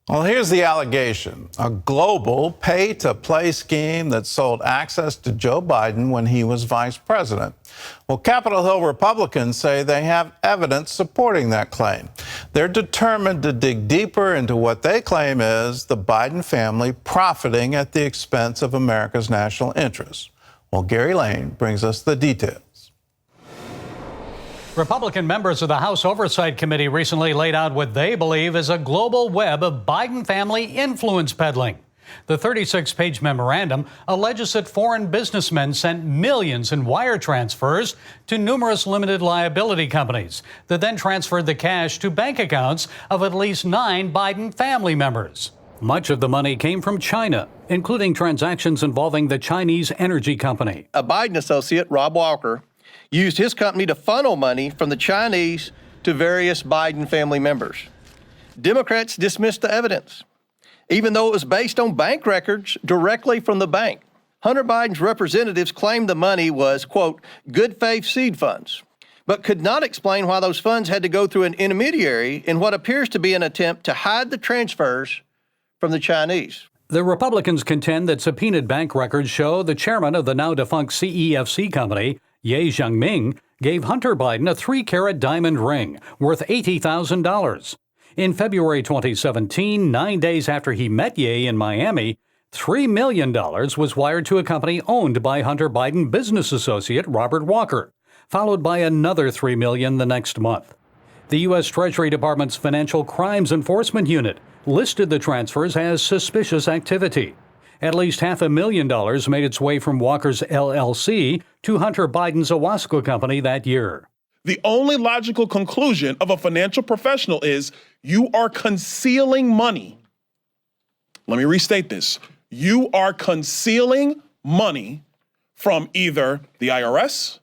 Well, here's the allegation: a global pay-to-play scheme that sold access to Joe Biden when he was vice president. Well, Capitol Hill Republicans say they have evidence supporting that claim. They're determined to dig deeper into what they claim is the Biden family profiting at the expense of America's national interests. Well, Gary Lane brings us the details. Republican members of the House Oversight Committee recently laid out what they believe is a global web of Biden family influence peddling. The 36-page memorandum alleges that foreign businessmen sent millions in wire transfers to numerous limited liability companies that then transferred the cash to bank accounts of at least 9 Biden family members. Much of the money came from China, including transactions involving the Chinese energy company. A Biden associate, Rob Walker, used his company to funnel money from the Chinese to various Biden family members. Democrats dismissed the evidence, even though it was based on bank records directly from the bank. Hunter Biden's representatives claimed the money was, quote, good faith seed funds, but could not explain why those funds had to go through an intermediary in what appears to be an attempt to hide the transfers from the Chinese. The Republicans contend that subpoenaed bank records show the chairman of the now-defunct CEFC company, Ye Jianming, gave Hunter Biden a 3-carat diamond ring worth $80,000. In February 2017, 9 days after he met Ye in Miami, $3 million was wired to a company owned by Hunter Biden business associate Robert Walker, followed by another $3 million the next month. The U.S. Treasury Department's Financial Crimes Enforcement Unit listed the transfers as suspicious activity. At least $500,000 made its way from Walker's LLC to Hunter Biden's Owasco company that year. The only logical conclusion of a financial professional is you are concealing money. Let me restate this. You are concealing money from either the IRS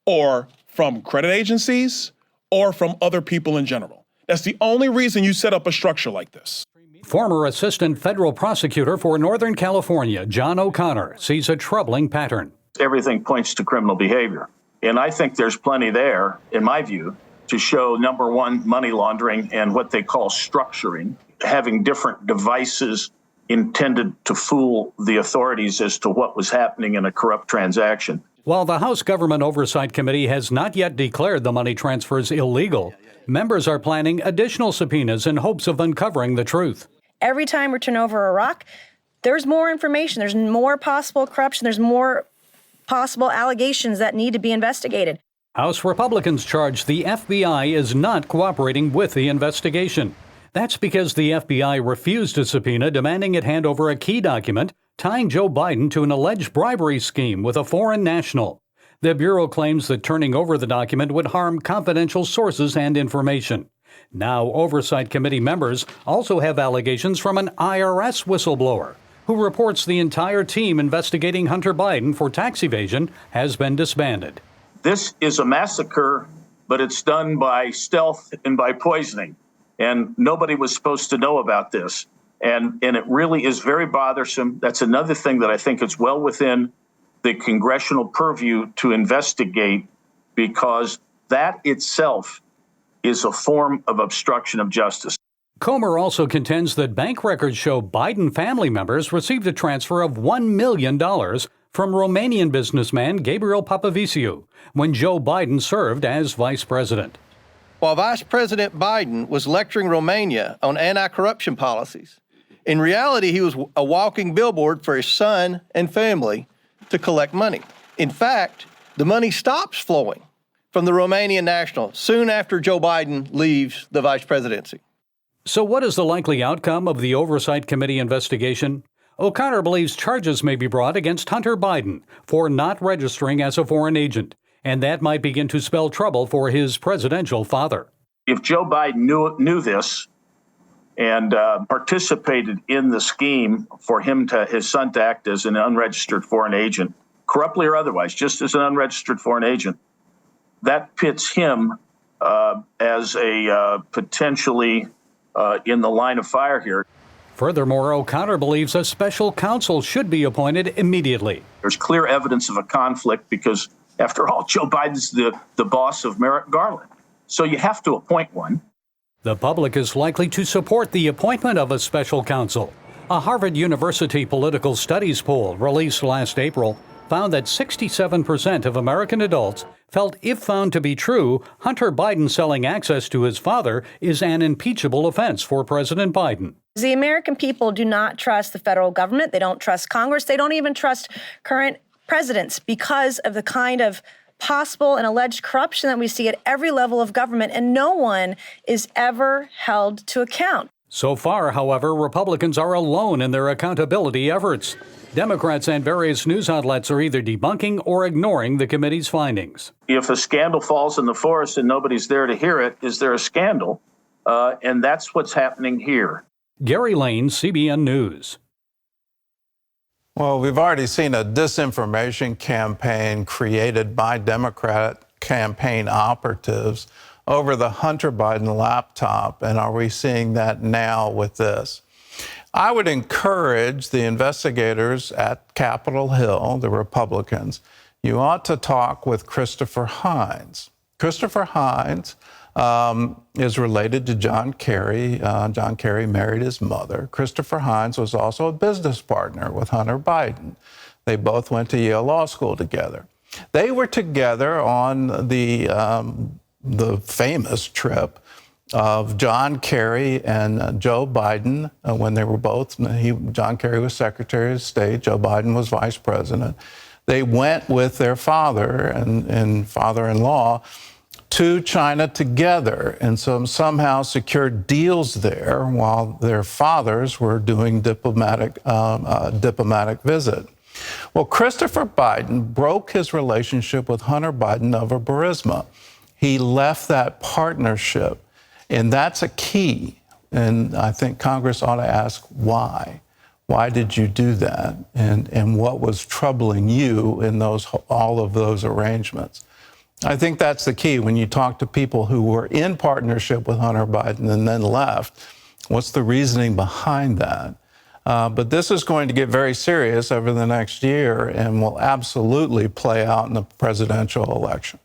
or from credit agencies or from other people in general. That's the only reason you set up a structure like this. Former assistant federal prosecutor for Northern California, John O'Connor, sees a troubling pattern. Everything points to criminal behavior. And I think there's plenty there, in my view, to show, number one, money laundering and what they call structuring, having different devices intended to fool the authorities as to what was happening in a corrupt transaction. While the House Government Oversight Committee has not yet declared the money transfers illegal, members are planning additional subpoenas in hopes of uncovering the truth. Every time we turn over a rock, there's more information, there's more possible corruption, there's more possible allegations that need to be investigated. House Republicans charge the FBI is not cooperating with the investigation. That's because the FBI refused a subpoena demanding it hand over a key document tying Joe Biden to an alleged bribery scheme with a foreign national. The Bureau claims that turning over the document would harm confidential sources and information. Now, Oversight Committee members also have allegations from an IRS whistleblower who reports the entire team investigating Hunter Biden for tax evasion has been disbanded. This is a massacre, but it's done by stealth and by poisoning. And nobody was supposed to know about this. And it really is very bothersome. That's another thing that I think is well within the congressional purview to investigate, because that itself is a form of obstruction of justice. Comer also contends that bank records show Biden family members received a transfer of $1 million from Romanian businessman Gabriel Papaviciu when Joe Biden served as vice president. While Vice President Biden was lecturing Romania on anti-corruption policies, in reality, he was a walking billboard for his son and family to collect money. In fact, the money stops flowing from the Romanian national soon after Joe Biden leaves the vice presidency. So what is the likely outcome of the Oversight Committee investigation? O'Connor believes charges may be brought against Hunter Biden for not registering as a foreign agent, and that might begin to spell trouble for his presidential father. If Joe Biden knew this and participated in the scheme for his son to act as an unregistered foreign agent, corruptly or otherwise, just as an unregistered foreign agent, that pits him as a potentially in the line of fire here. Furthermore, O'Connor believes a special counsel should be appointed immediately. There's clear evidence of a conflict because, after all, Joe Biden's the boss of Merrick Garland. So you have to appoint one. The public is likely to support the appointment of a special counsel. A Harvard University political studies poll released last April found that 67% of American adults felt, if found to be true, Hunter Biden selling access to his father is an impeachable offense for President Biden. The American people do not trust the federal government. They don't trust Congress. They don't even trust current presidents because of the kind of possible and alleged corruption that we see at every level of government, and no one is ever held to account. So far, however, Republicans are alone in their accountability efforts. Democrats and various news outlets are either debunking or ignoring the committee's findings. If a scandal falls in the forest and nobody's there to hear it, is there a scandal? And that's what's happening here. Gary Lane, CBN News. Well, we've already seen a disinformation campaign created by Democrat campaign operatives over the Hunter Biden laptop. And are we seeing that now with this? I would encourage the investigators at Capitol Hill, the Republicans, you ought to talk with Christopher Hines. Christopher Hines is related to John Kerry. John Kerry married his mother. Christopher Hines was also a business partner with Hunter Biden. They both went to Yale Law School together. They were together on the famous trip of John Kerry and Joe Biden when they were both, John Kerry was Secretary of State, Joe Biden was Vice President. They went with their father and father-in-law to China together and somehow secured deals there while their fathers were doing diplomatic visit. Well, Christopher Biden broke his relationship with Hunter Biden over Burisma. He left that partnership. And that's a key. And I think Congress ought to ask why. Why did you do that? And what was troubling you in all of those arrangements? I think that's the key. When you talk to people who were in partnership with Hunter Biden and then left, what's the reasoning behind that? But this is going to get very serious over the next year and will absolutely play out in the presidential election.